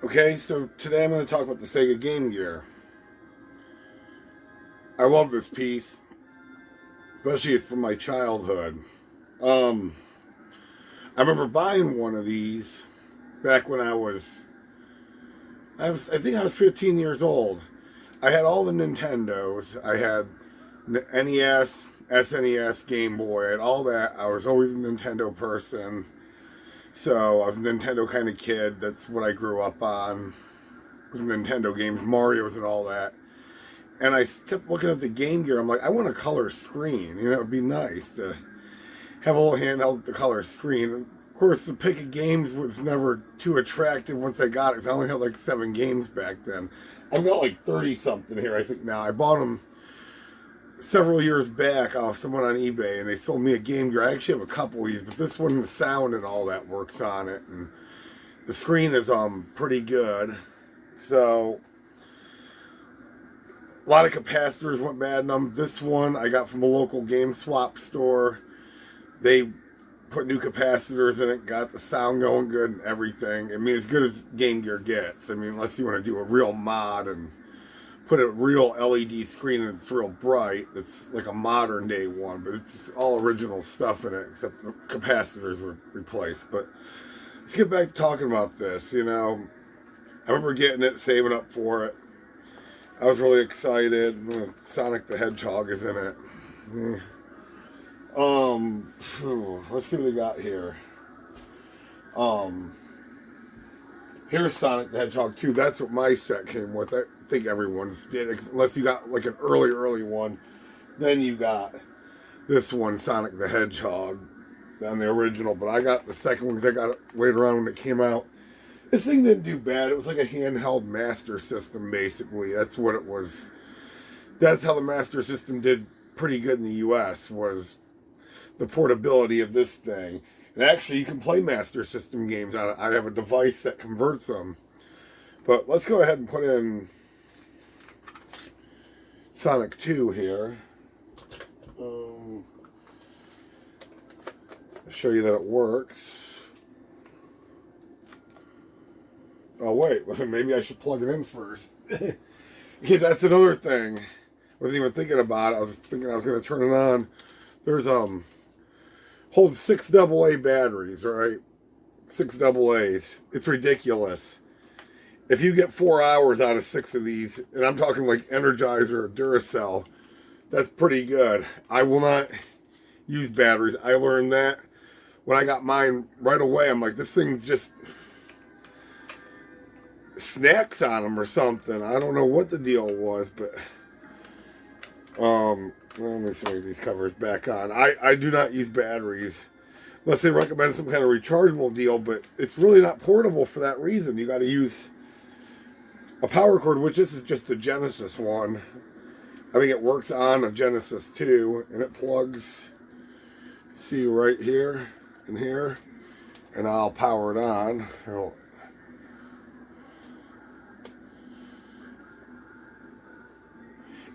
Okay, so today I'm going to talk about the Sega Game Gear. I love this piece, especially from my childhood. Um, I remember buying one of these back when I think I was 15 years old. I had all the Nintendos. I had NES, SNES, Game Boy, I had all that. I was always a Nintendo person. So I was a Nintendo kind of kid. That's what I grew up on. It was Nintendo games, Mario's and all that. And I kept looking at the Game Gear. I'm like, I want a color screen. You know, it'd be nice to have a little handheld with the color screen. And of course, the pick of games was never too attractive once I got it, because I only had like 7 games back then. I've got like 30 something here, I think now. I bought them several years back off someone on eBay, and they sold me a Game Gear. I actually have a couple of these, but this one, the sound and all that works on it, and the screen is pretty good. So a lot of capacitors went bad in them. This one I got from a local game swap store. They put new capacitors in it, got the sound going good and everything. I mean, as good as Game Gear gets. I mean, unless you want to do a real mod and put a real LED screen and it's real bright. It's like a modern day one, but it's all original stuff in it, except the capacitors were replaced. But let's get back to talking about this. You know, I remember getting it, saving up for it. I was really excited. Sonic the Hedgehog is in it. Let's see what we got here. Here's Sonic the Hedgehog 2. That's what my set came with. I think everyone's did, unless you got like an early one. Then you got this one, Sonic the Hedgehog, on the original. But I got the second one because I got it later on when it came out. This thing didn't do bad. It was like a handheld Master System, basically. That's what it was. That's how the Master System did pretty good in the U.S., was the portability of this thing. And actually, you can play Master System games on it. I have a device that converts them. But let's go ahead and put in Sonic 2 here. Show you that it works. Oh, wait. Maybe I should plug it in first. Because that's another thing. I wasn't even thinking about it. I was thinking I was going to turn it on. There's, holds 6 AA batteries, right? 6 AA's. It's ridiculous. If you get 4 hours out of 6 of these, and I'm talking like Energizer or Duracell, that's pretty good. I will not use batteries. I learned that when I got mine right away. I'm like, this thing just snacks on them or something. I don't know what the deal was, but let me see these covers back on. I do not use batteries unless they recommend some kind of rechargeable deal, but it's really not portable for that reason. You got to use a power cord, which this is just a Genesis one. I think it works on a Genesis too, and it plugs, see, right here and here, and I'll power it on.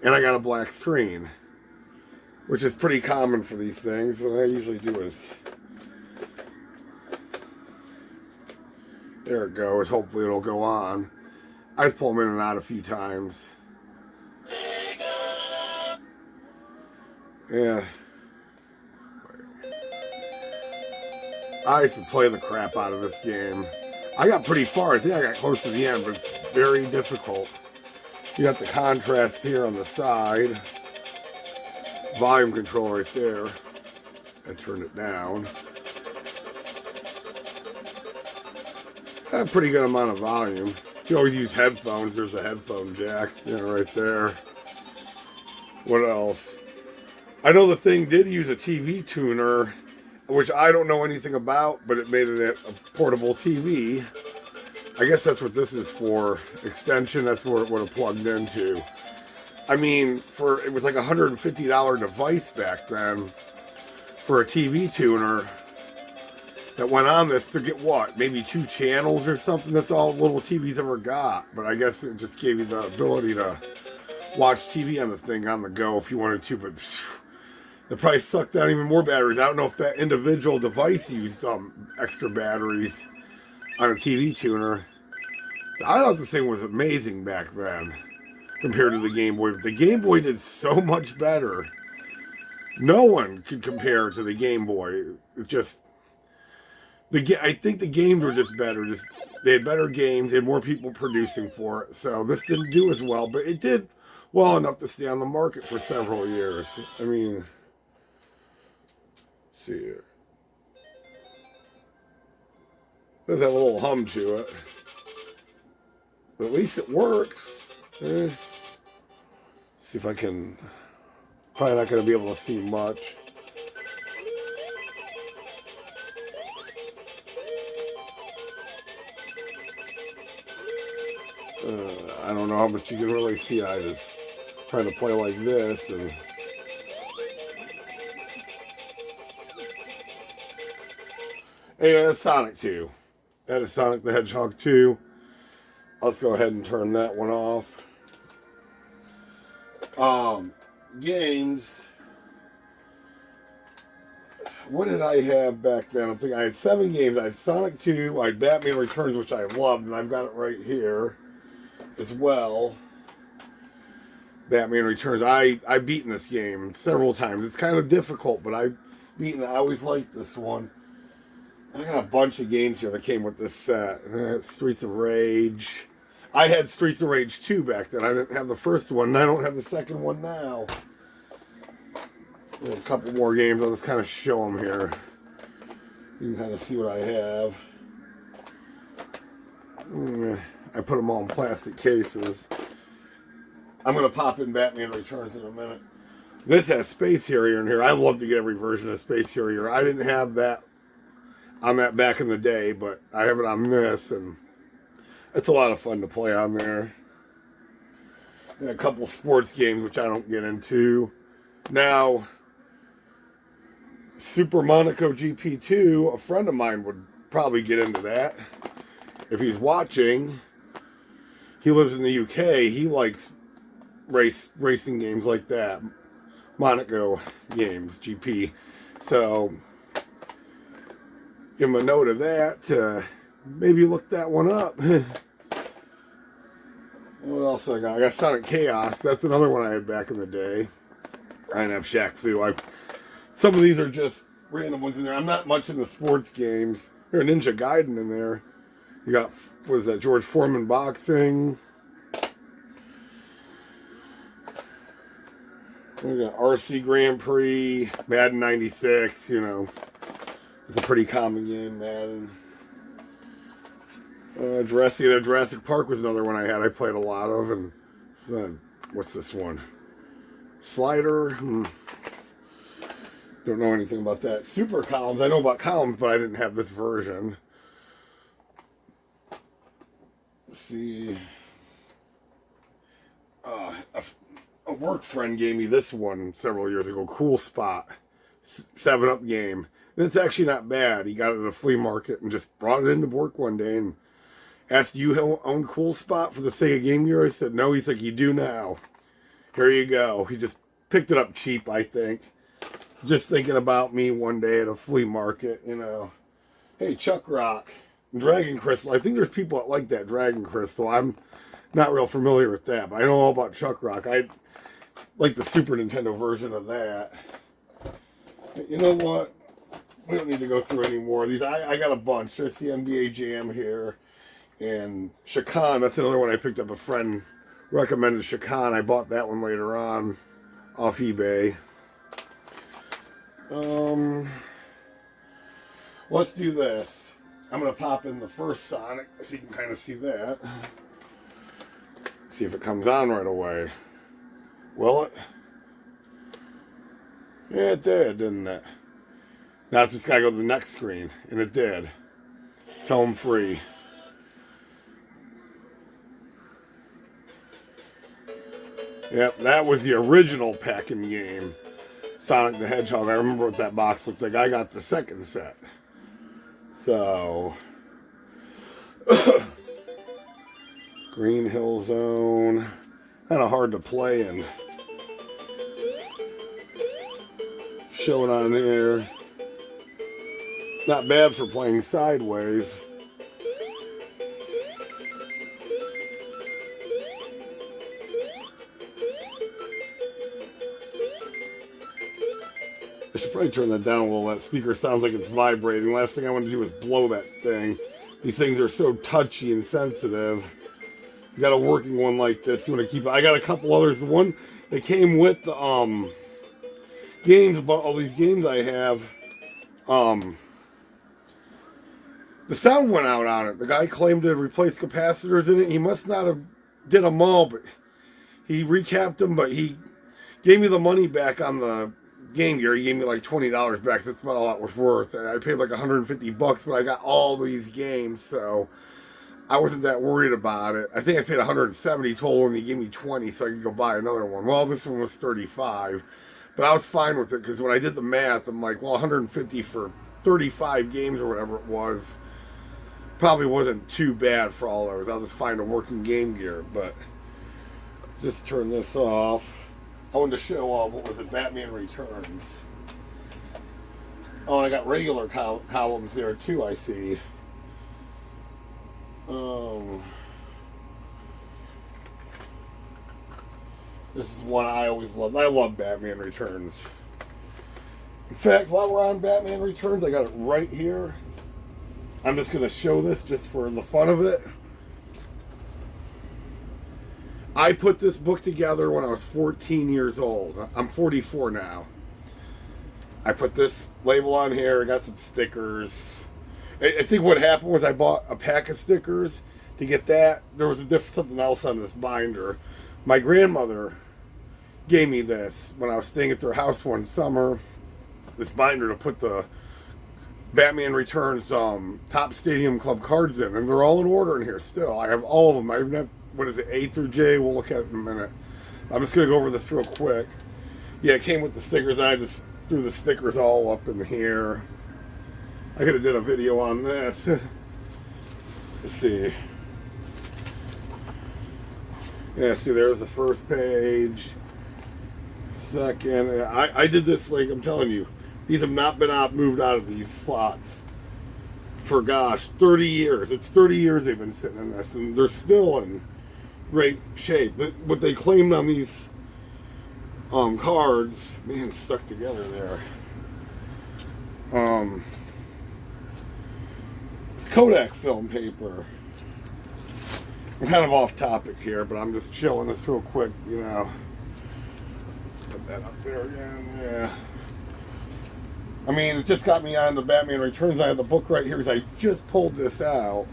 And I got a black screen, which is pretty common for these things. What I usually do is, there it goes. Hopefully it'll go on. I just pull them in and out a few times. Yeah. I used to play the crap out of this game. I got pretty far. I think I got close to the end, but very difficult. You got the contrast here on the side. Volume control right there. I turned it down. A pretty good amount of volume. You can always use headphones. There's a headphone jack, right there. What else? I know the thing did use a TV tuner, which I don't know anything about, but it made it a portable TV. I guess that's what this is for. Extension, that's what it would have plugged into. I mean, it was like a $150 device back then for a TV tuner that went on this to get what? Maybe 2 channels or something? That's all little TVs ever got. But I guess it just gave you the ability to watch TV on the thing on the go if you wanted to. But it probably sucked down even more batteries. I don't know if that individual device used extra batteries on a TV tuner. I thought this thing was amazing back then compared to the Game Boy. But the Game Boy did so much better. No one could compare to the Game Boy. It just I think the games were just better. Just they had better games. They had more people producing for it. So this didn't do as well, but it did well enough to stay on the market for several years. I mean, let's see here. Does have a little hum to it, but at least it works. See if I can. Probably not going to be able to see much. I don't know how much you can really see. I was trying to play like this, and anyway, that's Sonic 2. That is Sonic the Hedgehog 2. Let's go ahead and turn that one off. Games. What did I have back then? I'm thinking I had 7 games. I had Sonic 2, I had Batman Returns, which I loved, and I've got it right here as well. Batman Returns. I've beaten this game several times. It's kind of difficult, but I've beaten it. I always liked this one. I got a bunch of games here that came with this set. Streets of Rage. I had Streets of Rage 2 back then. I didn't have the first one, and I don't have the second one now. A couple more games. I'll just kind of show them here. You can kind of see what I have. I put them all in plastic cases. I'm going to pop in Batman Returns in a minute. This has Space Harrier in here. I love to get every version of Space Harrier. I didn't have that on that back in the day, but I have it on this, and it's a lot of fun to play on there. And a couple sports games, which I don't get into. Now, Super Monaco GP2, a friend of mine would probably get into that. If he's watching, he lives in the UK, he likes racing games like that. Monaco games, GP. So, give him a note of that. Maybe look that one up. What else I got? I got Sonic Chaos. That's another one I had back in the day. I didn't have Shaq Fu. Some of these are just random ones in there. I'm not much into sports games. There's Ninja Gaiden in there. You got, what is that, George Foreman boxing. We got RC Grand Prix, Madden 96, you know. It's a pretty common game, Madden. Jurassic Park was another one I had. I played a lot of. And what's this one? Slider. Don't know anything about that. Super Columns. I know about Columns, but I didn't have this version. Let's see. A work friend gave me this one several years ago. Cool Spot. 7-Up game. And it's actually not bad. He got it at a flea market and just brought it into work one day and asked, "Do you own Cool Spot for the Sega Game Gear?" I said, "No." He's like, "You do now. Here you go." He just picked it up cheap, I think. Just thinking about me one day at a flea market, you know. Hey, Chuck Rock. Dragon Crystal. I think there's people that like that Dragon Crystal. I'm not real familiar with that, but I know all about Chuck Rock. I like the Super Nintendo version of that. But you know what? We don't need to go through any more of these. I got a bunch. There's the NBA Jam here. And Shakan, that's another one I picked up. A friend recommended Shakan. I bought that one later on off eBay. Let's do this. I'm going to pop in the first Sonic so you can kind of see that. See if it comes on right away. Will it? Yeah, it did, didn't it? Now it's just got to go to the next screen. And it did. It's home free. Yep, that was the original packing game. Sonic the Hedgehog. I remember what that box looked like. I got the second set. So, Green Hill Zone. Kind of hard to play and show it on there. Not bad for playing sideways. I should probably turn that down a little. That speaker sounds like it's vibrating. Last thing I want to do is blow that thing. These things are so touchy and sensitive. You got a working one like this. You want to keep it. I got a couple others. The one that came with the games, about all these games I have, the sound went out on it. The guy claimed to replace capacitors in it. He must not have did them all, but he recapped them, but he gave me the money back on the Game Gear. He gave me like $20 back, so that's about all that was worth. I paid like $150, but I got all these games, so I wasn't that worried about it. I think I paid $170 total, and he gave me $20 so I could go buy another one. Well, this one was $35, but I was fine with it, because when I did the math, I'm like, well, $150 for 35 games or whatever it was probably wasn't too bad for all those. I'll just find a working Game Gear, but just turn this off. I wanted to show what was it, Batman Returns. Oh, and I got regular columns there too, I see. This is one I always loved. I love Batman Returns. In fact, while we're on Batman Returns, I got it right here. I'm just going to show this just for the fun of it. I put this book together when I was 14 years old. I'm 44 now. I put this label on here. I got some stickers. I think what happened was I bought a pack of stickers to get that. There was something else on this binder. My grandmother gave me this when I was staying at their house one summer. This binder to put the Batman Returns Top Stadium Club cards in, and they're all in order in here still. I have all of them. I even have, what is it, A through J? We'll look at it in a minute. I'm just going to go over this real quick. Yeah, it came with the stickers, and I just threw the stickers all up in here. I could have did a video on this. Let's see. Yeah, see, there's the first page. Second. I did this, like, I'm telling you, these have not been moved out of these slots for, gosh, 30 years. It's 30 years they've been sitting in this, and they're still in great shape. But what they claimed on these cards, man, stuck together there. It's Kodak film paper. I'm kind of off topic here, but I'm just showing this real quick, you know. Put that up there again, yeah. I mean, it just got me on the Batman Returns. I have the book right here because I just pulled this out.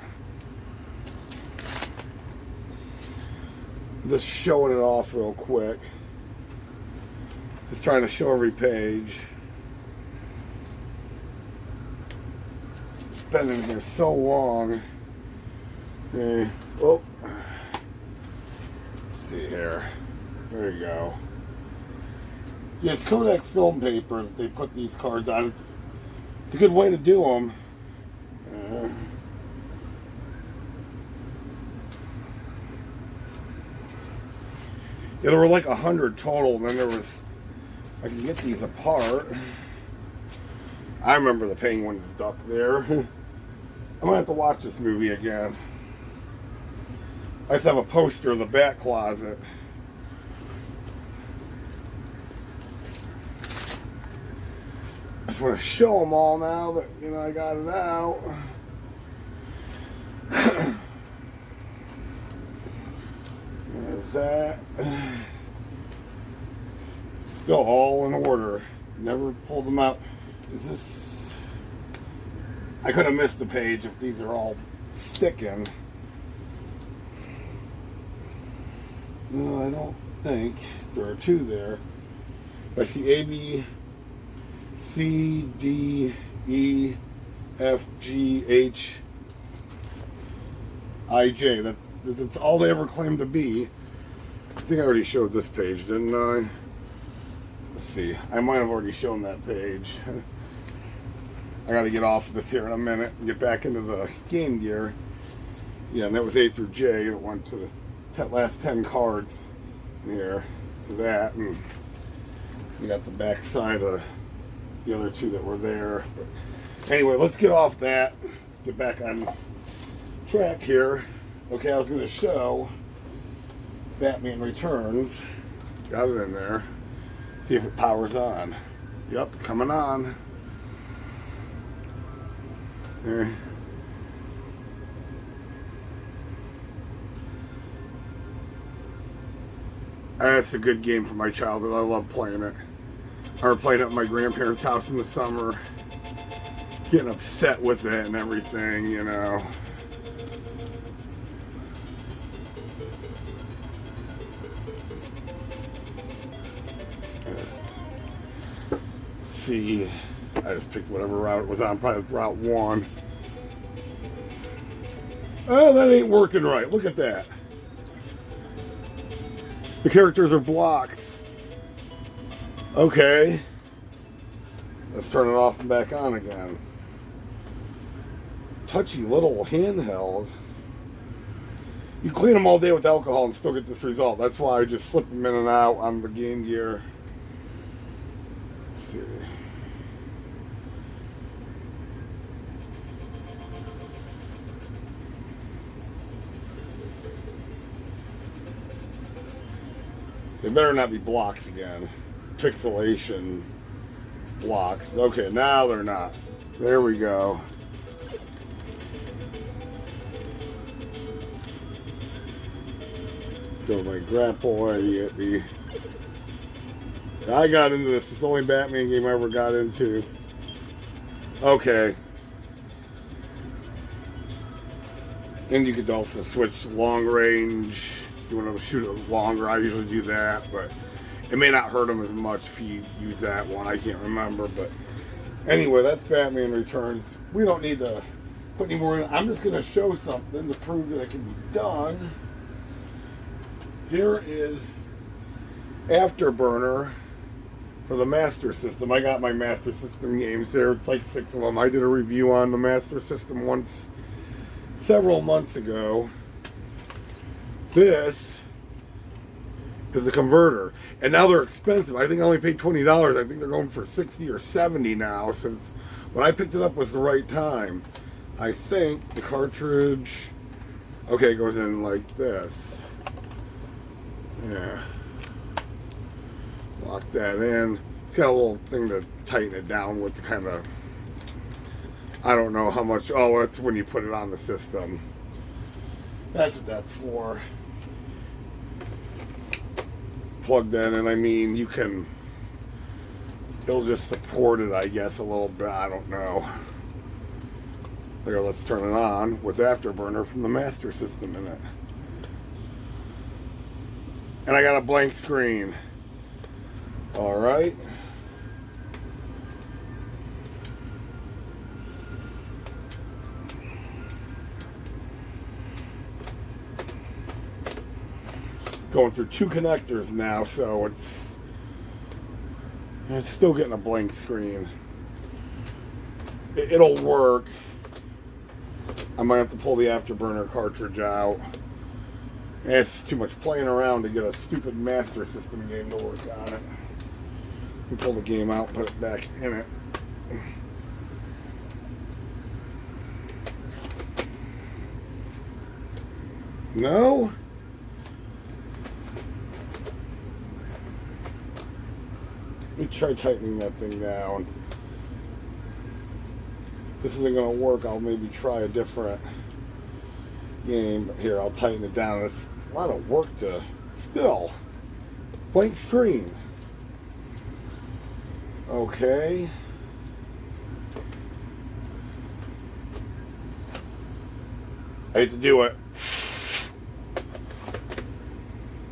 I'm just showing it off real quick. Just trying to show every page. It's been in here so long. Okay. Oh. Let's see here. There you go. Yeah, it's Kodak film paper that they put these cards on. It's a good way to do them. Yeah, there were like 100 total, and then there was, I can get these apart. I remember the Penguins duck there. I'm gonna have to watch this movie again. I just have a poster in the back closet. I just want to show them all now that, you know, I got it out. There's that. Still all in order. Never pulled them out. Is this... I could have missed a page if these are all sticking. No, I don't think. There are two there. I see A, B, C, D, E, F, G, H, I, J. That's all they ever claimed to be. I think I already showed this page, didn't I? Let's see. I might have already shown that page. I got to get off of this here in a minute and get back into the Game Gear. Yeah, and that was A through J. It went to the last 10 cards here to that. And you got the back side of the other two that were there. But anyway, let's get off that. Get back on track here. Okay, I was going to show Batman Returns. Got it in there. See if it powers on. Yep, coming on. There. That's a good game from my childhood. I love playing it. I remember playing it at my grandparents' house in the summer. Getting upset with it and everything, you know. See, I just picked whatever route it was on, probably route 1. Oh, that ain't working right. Look at that. The characters are blocks. Okay. Let's turn it off and back on again. Touchy little handheld. You clean them all day with alcohol and still get this result. That's why I just slip them in and out on the Game Gear. Let's see. They better not be blocks again. Pixelation blocks. Okay, now they're not. There we go. Don't my grapple. I got into this. It's the only Batman game I ever got into. Okay. And you could also switch long range. You want to shoot it longer. I usually do that, but it may not hurt them as much if you use that one. I can't remember, but anyway, that's Batman Returns. We don't need to put any more in. I'm just going to show something to prove that it can be done. Here is Afterburner for the Master System. I got my Master System games there. It's like 6 of them. I did a review on the Master System once several months ago. This is a converter, and now they're expensive. I think I only paid $20. I think they're going for $60 or $70 now. So when I picked it up was the right time. I think the cartridge, okay, goes in like this. Yeah, lock that in. It's got a little thing to tighten it down with, the kind of, I don't know how much. Oh, it's when you put it on the system. That's what that's for. Plug that in. I mean, you can, it'll just support it, I guess, a little bit. I don't know. There, let's turn it on with Afterburner from the Master System in it. And I got a blank screen. All right. Going through 2 connectors now, so it's still getting a blank screen. It'll work. I might have to pull the Afterburner cartridge out. And it's too much playing around to get a stupid Master System game to work on it. We pull the game out, put it back in it. No? Let me try tightening that thing down. If this isn't going to work, I'll maybe try a different game. But here, I'll tighten it down. It's a lot of work to still. Blank screen. Okay. I hate to do it.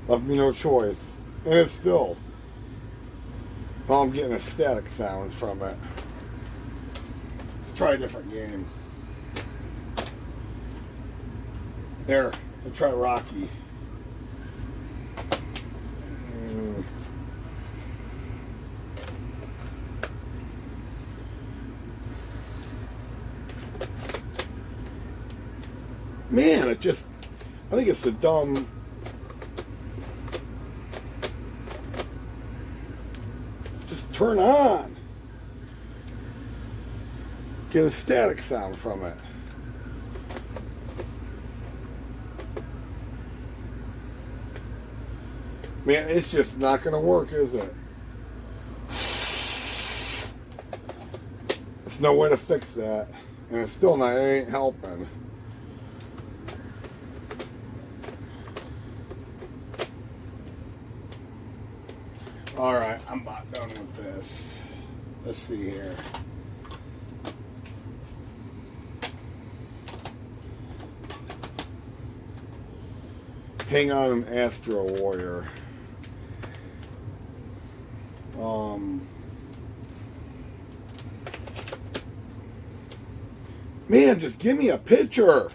Left me no choice. And it's still. Well, I'm getting a static sounds from it. Let's try a different game. There, let's try Rocky. Man, it just, I think it's the dumb. Just turn on. Get a static sound from it. Man, it's just not going to work, is it? just no way to fix that. And it's still not, it ain't helping. Alright, I'm about done with this. Let's see here. Hang on an Astro Warrior. Man, just give me a picture.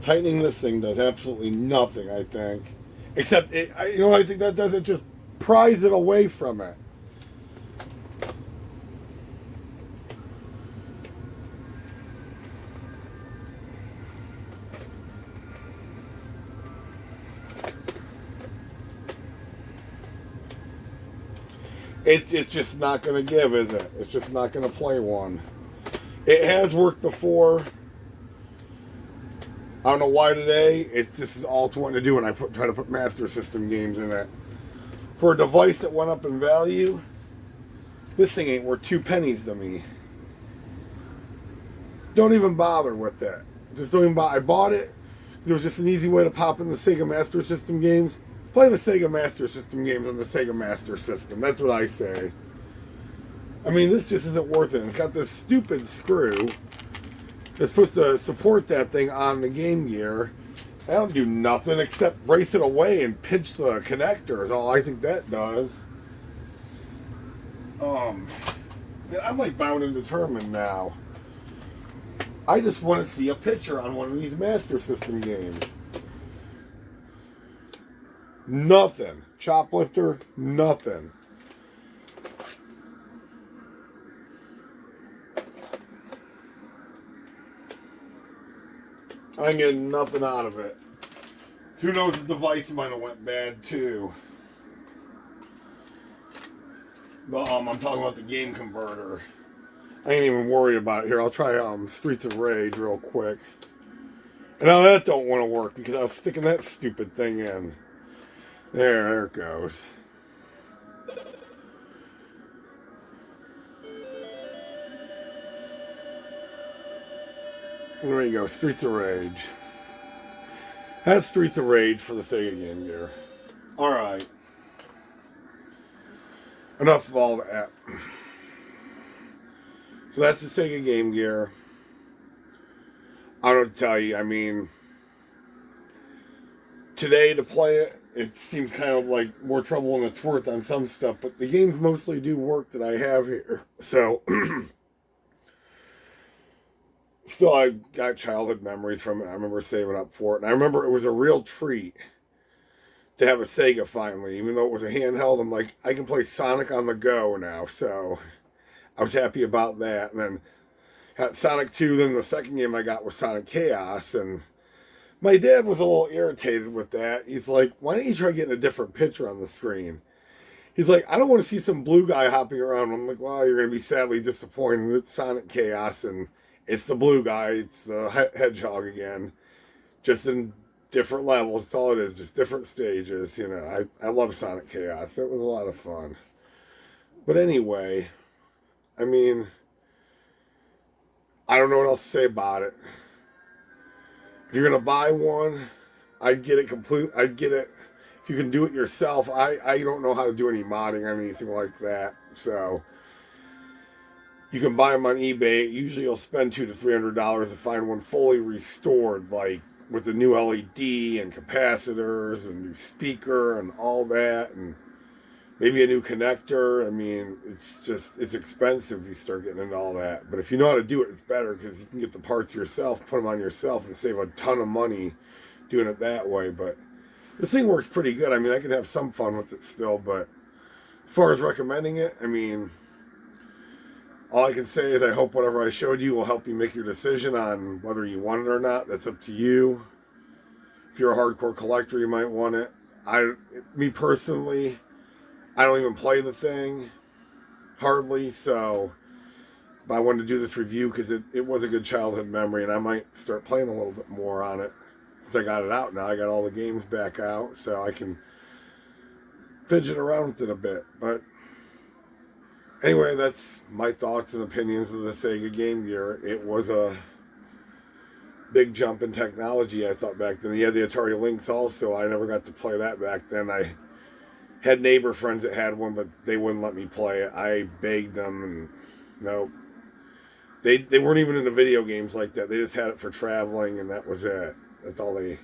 Tightening this thing does absolutely nothing, I think. Except, you know what I think that does? It just pries it away from it. It's just not going to give, is it? It's just not going to play one. It has worked before. I don't know why today. This is all it's wanting to do when I try to put Master System games in it. For a device that went up in value, this thing ain't worth 2 pennies to me. Don't even bother with that. Just don't even bother. I bought it. There was just an easy way to pop in the Sega Master System games. Play the Sega Master System games on the Sega Master System. That's what I say. I mean, this just isn't worth it. It's got this stupid screw that's supposed to support that thing on the Game Gear. I don't do nothing except brace it away and pinch the connector is all I think that does. I'm like bound and determined now. I just want to see a picture on one of these Master System games. Nothing. Choplifter, nothing. I'm getting nothing out of it. Who knows, the device might have went bad too. But I'm talking about the game converter. I ain't even worried about it. Here, I'll try Streets of Rage real quick. And now that don't want to work because I was sticking that stupid thing in. There it goes. There you go, Streets of Rage. That's Streets of Rage for the Sega Game Gear. Alright. Enough of all that. So that's the Sega Game Gear. I don't know what to tell you. I mean, today to play it, it seems kind of like more trouble than it's worth on some stuff, but the games mostly do work that I have here. So, still, I got childhood memories from it. I remember saving up for it. And I remember it was a real treat to have a Sega finally. Even though it was a handheld, I'm like, I can play Sonic on the go now. So, I was happy about that. And then, got Sonic 2. Then the second game I got was Sonic Chaos. And my dad was a little irritated with that. He's like, why don't you try getting a different picture on the screen? He's like, I don't want to see some blue guy hopping around. I'm like, well, you're going to be sadly disappointed. It's Sonic Chaos, and it's the blue guy. It's the Hedgehog again. Just in different levels. That's all it is. Just different stages. You know, I love Sonic Chaos. It was a lot of fun. But anyway, I mean, I don't know what else to say about it. If you're going to buy one, I'd get it complete. I'd get it. If you can do it yourself, I don't know how to do any modding or anything like that. So, you can buy them on eBay. Usually you'll spend $200 to $300 to find one fully restored, like with the new LED and capacitors and new speaker and all that, and maybe a new connector. I mean, it's expensive if you start getting into all that. But if you know how to do it, it's better because you can get the parts yourself, put them on yourself, and save a ton of money doing it that way. But this thing works pretty good. I mean, I can have some fun with it still, but as far as recommending it, I mean, all I can say is I hope whatever I showed you will help you make your decision on whether you want it or not. That's up to you. If you're a hardcore collector, you might want it. Me personally, I don't even play the thing, hardly, so But I wanted to do this review because it was a good childhood memory, and I might start playing a little bit more on it. Since I got it out now, I got all the games back out, so I can fidget around with it a bit. But anyway, that's my thoughts and opinions of the Sega Game Gear. It was a big jump in technology, I thought, back then. You had the Atari Lynx also. I never got to play that back then. I had neighbor friends that had one, but they wouldn't let me play it. I begged them, and no. They weren't even into video games like that. They just had it for traveling, and that was it. That's all they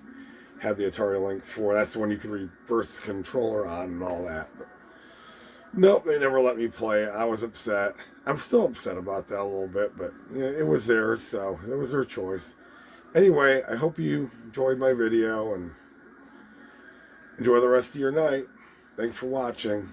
had the Atari Lynx for. That's when you could reverse the controller on and all that. But nope, they never let me play it. I was upset. I'm still upset about that a little bit, but yeah, it was theirs, so it was their choice. Anyway, I hope you enjoyed my video, and enjoy the rest of your night. Thanks for watching.